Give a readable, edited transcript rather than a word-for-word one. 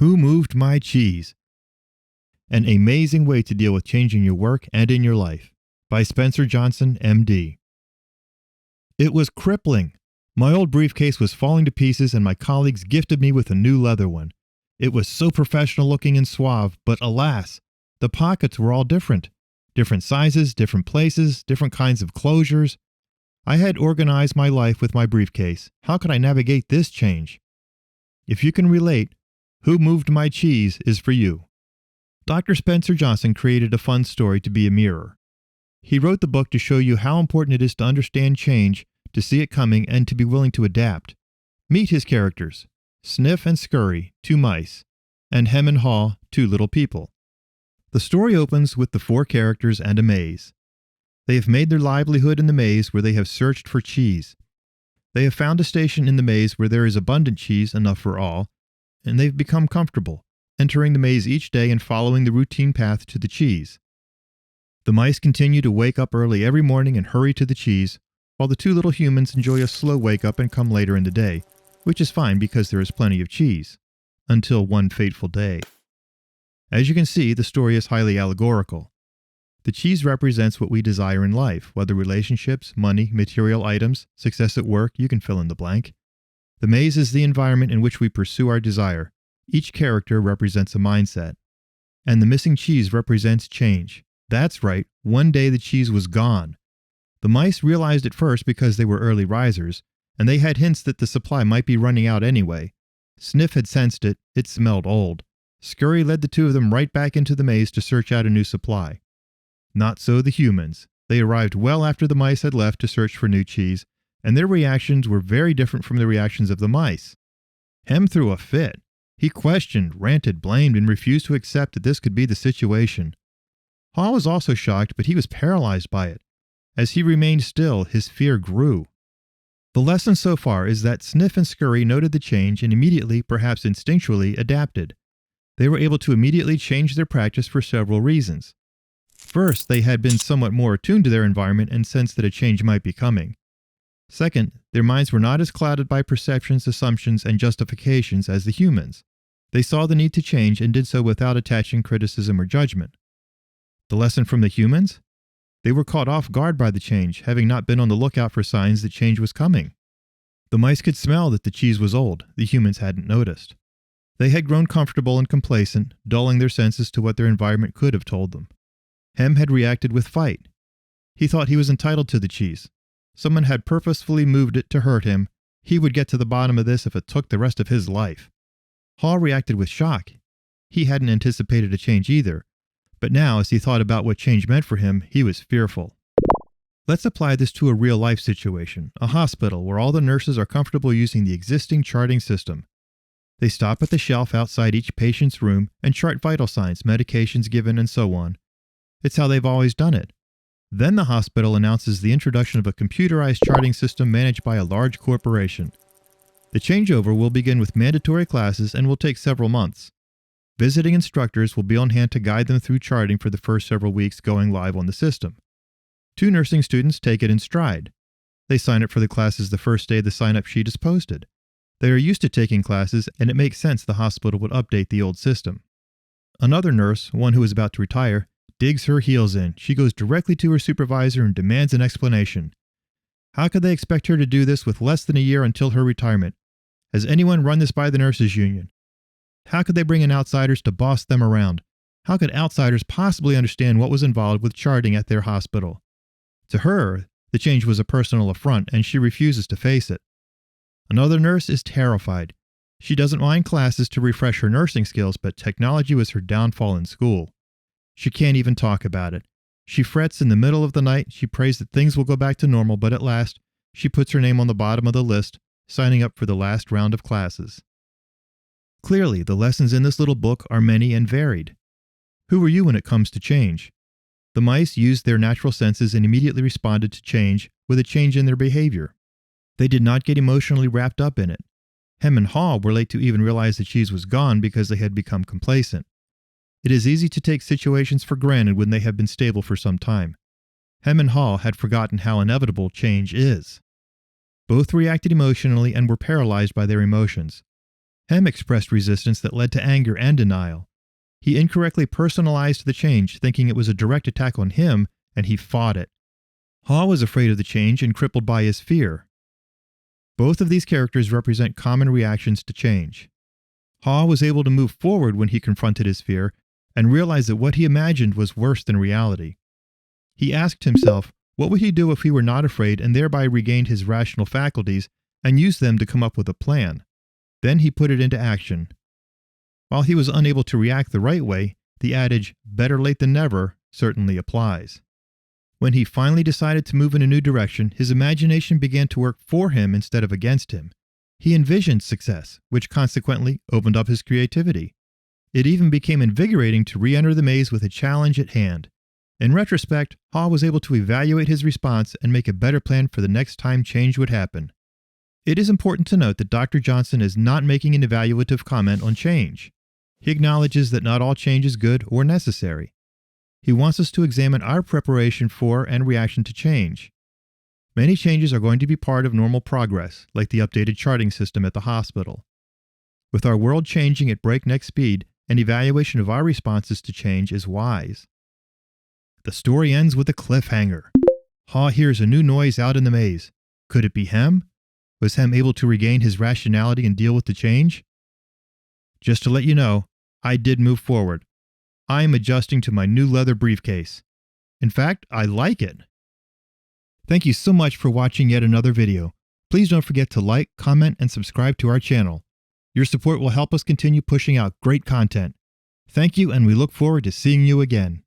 Who Moved My Cheese? An Amazing Way to Deal with Change in Your Work and in Your Life by Spencer Johnson, MD. It was crippling. My old briefcase was falling to pieces and my colleagues gifted me with a new leather one. It was so professional looking and suave, but alas, the pockets were all different. Different sizes, different places, different kinds of closures. I had organized my life with my briefcase. How could I navigate this change? If you can relate, Who Moved My Cheese is for you. Dr. Spencer Johnson created a fun story to be a mirror. He wrote the book to show you how important it is to understand change, to see it coming, and to be willing to adapt. Meet his characters: Sniff and Scurry, two mice, and Hem and Haw, two little people. The story opens with the four characters and a maze. They have made their livelihood in the maze where they have searched for cheese. They have found a station in the maze where there is abundant cheese, enough for all, and they've become comfortable, entering the maze each day and following the routine path to the cheese. The mice continue to wake up early every morning and hurry to the cheese, while the two little humans enjoy a slow wake-up and come later in the day, which is fine because there is plenty of cheese. Until one fateful day. As you can see, the story is highly allegorical. The cheese represents what we desire in life, whether relationships, money, material items, success at work, you can fill in the blank. The maze is the environment in which we pursue our desire. Each character represents a mindset. And the missing cheese represents change. That's right, one day the cheese was gone. The mice realized it first because they were early risers, and they had hints that the supply might be running out anyway. Sniff had sensed it. It smelled old. Scurry led the two of them right back into the maze to search out a new supply. Not so the humans. They arrived well after the mice had left to search for new cheese, and their reactions were very different from the reactions of the mice. Hem threw a fit. He questioned, ranted, blamed, and refused to accept that this could be the situation. Haw was also shocked, but he was paralyzed by it. As he remained still, his fear grew. The lesson so far is that Sniff and Scurry noted the change and immediately, perhaps instinctually, adapted. They were able to immediately change their practice for several reasons. First, they had been somewhat more attuned to their environment and sensed that a change might be coming. Second, their minds were not as clouded by perceptions, assumptions, and justifications as the humans. They saw the need to change and did so without attaching criticism or judgment. The lesson from the humans? They were caught off guard by the change, having not been on the lookout for signs that change was coming. The mice could smell that the cheese was old. The humans hadn't noticed. They had grown comfortable and complacent, dulling their senses to what their environment could have told them. Hem had reacted with fight. He thought he was entitled to the cheese. Someone had purposefully moved it to hurt him. He would get to the bottom of this if it took the rest of his life. Haw reacted with shock. He hadn't anticipated a change either. But now, as he thought about what change meant for him, he was fearful. Let's apply this to a real-life situation, a hospital where all the nurses are comfortable using the existing charting system. They stop at the shelf outside each patient's room and chart vital signs, medications given, and so on. It's how they've always done it. Then the hospital announces the introduction of a computerized charting system managed by a large corporation. The changeover will begin with mandatory classes and will take several months. Visiting instructors will be on hand to guide them through charting for the first several weeks going live on the system. 2 nursing students take it in stride. They sign up for the classes the first day the sign-up sheet is posted. They are used to taking classes, and it makes sense the hospital would update the old system. Another nurse, one who is about to retire, digs her heels in. She goes directly to her supervisor and demands an explanation. How could they expect her to do this with less than a year until her retirement? Has anyone run this by the nurses' union? How could they bring in outsiders to boss them around? How could outsiders possibly understand what was involved with charting at their hospital? To her, the change was a personal affront, and she refuses to face it. Another nurse is terrified. She doesn't mind classes to refresh her nursing skills, but technology was her downfall in school. She can't even talk about it. She frets in the middle of the night. She prays that things will go back to normal, but at last, she puts her name on the bottom of the list, signing up for the last round of classes. Clearly, the lessons in this little book are many and varied. Who are you when it comes to change? The mice used their natural senses and immediately responded to change with a change in their behavior. They did not get emotionally wrapped up in it. Hem and Haw were late to even realize the cheese was gone because they had become complacent. It is easy to take situations for granted when they have been stable for some time. Hem and Haw had forgotten how inevitable change is. Both reacted emotionally and were paralyzed by their emotions. Hem expressed resistance that led to anger and denial. He incorrectly personalized the change, thinking it was a direct attack on him, and he fought it. Ha was afraid of the change and crippled by his fear. Both of these characters represent common reactions to change. Ha was able to move forward when he confronted his fear and realized that what he imagined was worse than reality. He asked himself, what would he do if he were not afraid, and thereby regained his rational faculties and used them to come up with a plan? Then he put it into action. While he was unable to react the right way, the adage, better late than never, certainly applies. When he finally decided to move in a new direction, his imagination began to work for him instead of against him. He envisioned success, which consequently opened up his creativity. It even became invigorating to re-enter the maze with a challenge at hand. In retrospect, Ha was able to evaluate his response and make a better plan for the next time change would happen. It is important to note that Dr. Johnson is not making an evaluative comment on change. He acknowledges that not all change is good or necessary. He wants us to examine our preparation for and reaction to change. Many changes are going to be part of normal progress, like the updated charting system at the hospital. With our world changing at breakneck speed, an evaluation of our responses to change is wise. The story ends with a cliffhanger. Ha hears a new noise out in the maze. Could it be Hem? Was Hem able to regain his rationality and deal with the change? Just to let you know, I did move forward. I am adjusting to my new leather briefcase. In fact, I like it. Thank you so much for watching yet another video. Please don't forget to like, comment, and subscribe to our channel. Your support will help us continue pushing out great content. Thank you, and we look forward to seeing you again.